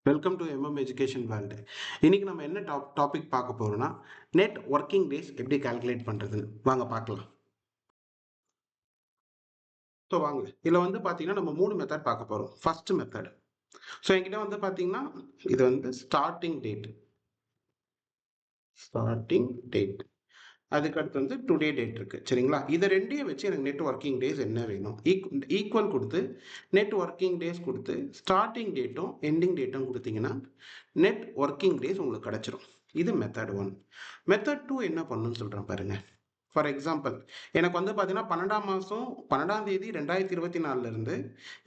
Welcome to education world. இன்னைக்கு நம்ம என்ன டாபிக் பார்க்க போறோம்னா நெட் ஒர்க்கிங் டேஸ் எப்படி கால்குலேட் பண்றதுன்னு வாங்க பார்க்கலாம். ஸோ வாங்க இதில் வந்து பார்த்தீங்கன்னா நம்ம 3 மெத்தட் பார்க்க போகிறோம். ஃபர்ஸ்ட் மெத்தட், ஸோ என்கிட்ட வந்து பார்த்தீங்கன்னா இது வந்து ஸ்டார்டிங் டேட், அதுக்கடுத்து வந்து டுடே டேட் இருக்கு சரிங்களா. இதை ரெண்டையும் வச்சு எனக்கு நெட் ஒர்க்கிங் டேஸ் என்ன வேணும் ஈக்குவல் கொடுத்து நெட் ஒர்க்கிங் டேஸ் கொடுத்து ஸ்டார்டிங் டேட்டும் எண்டிங் டேட்டும் கொடுத்தீங்கன்னா நெட் ஒர்க்கிங் டேஸ் உங்களுக்கு கிடைச்சிரும். இது மெத்தட் 1. மெத்தட் 2 என்ன பண்ணுன்னு சொல்கிறேன் பாருங்க. ஃபார் எக்ஸாம்பிள் எனக்கு வந்து பார்த்தீங்கன்னா 12ஆம் மாதம் 12ஆம் தேதி 2024 இருந்து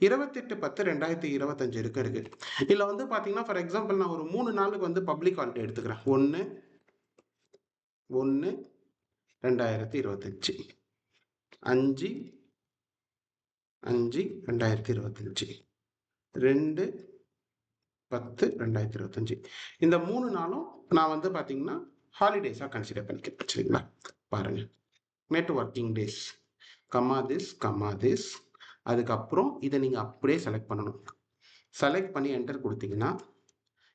28/10/2025 இருக்கு. இதில் வந்து பார்த்தீங்கன்னா ஃபார் எக்ஸாம்பிள் நான் ஒரு 3 நாளுக்கு வந்து பப்ளிக் ஹாலிடே எடுத்துக்கிறேன். 1/1/2025, 5/5/2025, 2/10/2025. இந்த 3 நாளும் நான் வந்து பார்த்தீங்கன்னா ஹாலிடேஸாக கன்சிடர் பண்ணிக்கிறேன் சரிங்களா. பாருங்க, நெட் ஒர்க்கிங் டேஸ் திஸ், அதுக்கப்புறம் இதை நீங்கள் அப்படியே செலக்ட் பண்ணணும். செலக்ட் பண்ணி என்டர் கொடுத்தீங்கன்னா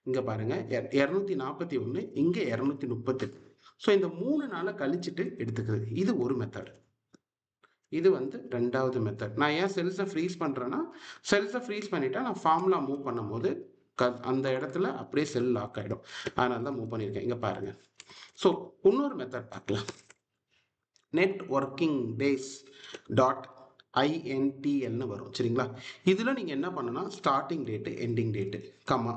இங்கே பாருங்க 241, இங்கே 238. ஸோ இந்த 3 நாளை கழிச்சுட்டு எடுத்துக்கிறது. இது ஒரு மெத்தட். இது வந்து ரெண்டாவது மெத்தட். நான் ஏன் செல்ஸை ஃப்ரீஸ் பண்ணுறேன்னா, செல்ஸை ஃப்ரீஸ் பண்ணிட்டா நான் ஃபார்முலா மூவ் பண்ணும்போது அந்த இடத்துல அப்படியே செல் லாக் ஆகிடும். அதனால தான் மூவ் பண்ணியிருக்கேன். இங்கே பாருங்கள். ஸோ இன்னொரு மெத்தட் பார்க்கலாம். நெட் ஒர்க்கிங் டேஸ் டாட் INTLன்னு வரும் சரிங்களா. இதில் நீங்கள் என்ன பண்ணணும், starting date ending date comma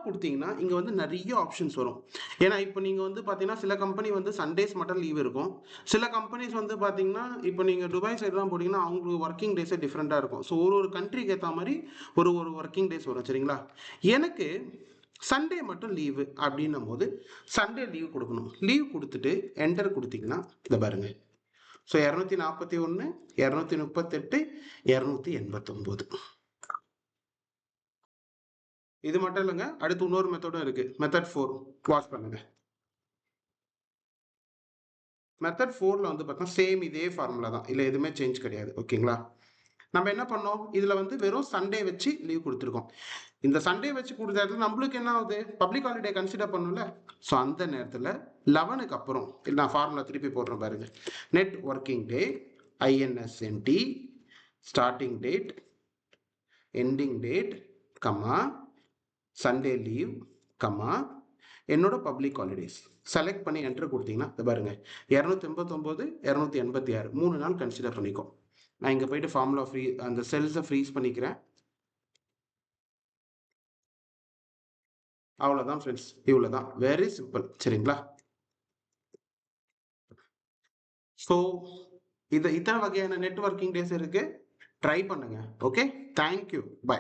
கொடுத்தீங்கன்னா இங்கே வந்து நிறைய ஆப்ஷன்ஸ் வரும். ஏன்னா இப்போ நீங்கள் வந்து பார்த்தீங்கன்னா சில கம்பெனி வந்து சண்டேஸ் மட்டும் லீவ் இருக்கும். சில கம்பெனிஸ் வந்து பார்த்தீங்கன்னா இப்போ நீங்கள் துபாய் சைட்லாம் போட்டிங்கன்னா அவங்களுக்கு ஒர்க்கிங் டேஸே டிஃப்ரெண்ட்டாக இருக்கும். ஸோ ஒரு கண்ட்ரிக்கு ஏற்ற மாதிரி ஒரு ஒர்க்கிங் டேஸ் வரும் சரிங்களா. எனக்கு சண்டே மட்டும் லீவு அப்படின்னும் போது சண்டே லீவ் கொடுக்கணும். லீவ் கொடுத்துட்டு என்டர் கொடுத்தீங்கன்னா இதை பாருங்கள். ஸோ 241, 238, 289. இது மட்டும் இல்லைங்க, அடுத்து இன்னொரு மெத்தடும் இருக்கு. மெத்தட் 4 வாட்ச் பண்ணுங்க. மெத்தட் 4ல வந்து பார்த்தா சேம் இதே ஃபார்முலா தான், இல்லை எதுவுமே சேஞ்ச் கிடையாது. ஓகேங்களா. நம்ம என்ன பண்ணோம், இதில் வந்து வெறும் சண்டே வச்சு லீவ் கொடுத்துருக்கோம். இந்த சண்டே வச்சு கொடுத்த இடத்துல நம்மளுக்கு என்ன ஆகுது, பப்ளிக் ஹாலிடே கன்சிடர் பண்ணல. ஸோ அந்த நேரத்தில் 11க்கு அப்புறம் நான் ஃபார்முலா திருப்பி போடுறேன் பாருங்க. Net working day INSNT, starting date, ending date comma Sunday leave comma என்னோட பப்ளிக் ஹாலிடேஸ் செலக்ட் பண்ணி என்டர் கொடுத்தீங்கன்னா இது பாருங்க 289, 286 3 நாள் கன்சிடர் பண்ணிக்கோ. நான் இங்கே போயிட்டு ஃபார்முலா அந்த செல்ஸை ஃப்ரீஸ் பண்ணிக்கிறேன். அவ்வளோதான் ஃப்ரெண்ட்ஸ், இவ்வளோதான். வெரி சிம்பிள் சரிங்களா. ஸோ இத்தனை வகையான நெட்வொர்க்கிங் டேஸ் இருக்கு, ட்ரை பண்ணுங்க. Okay, thank you, by.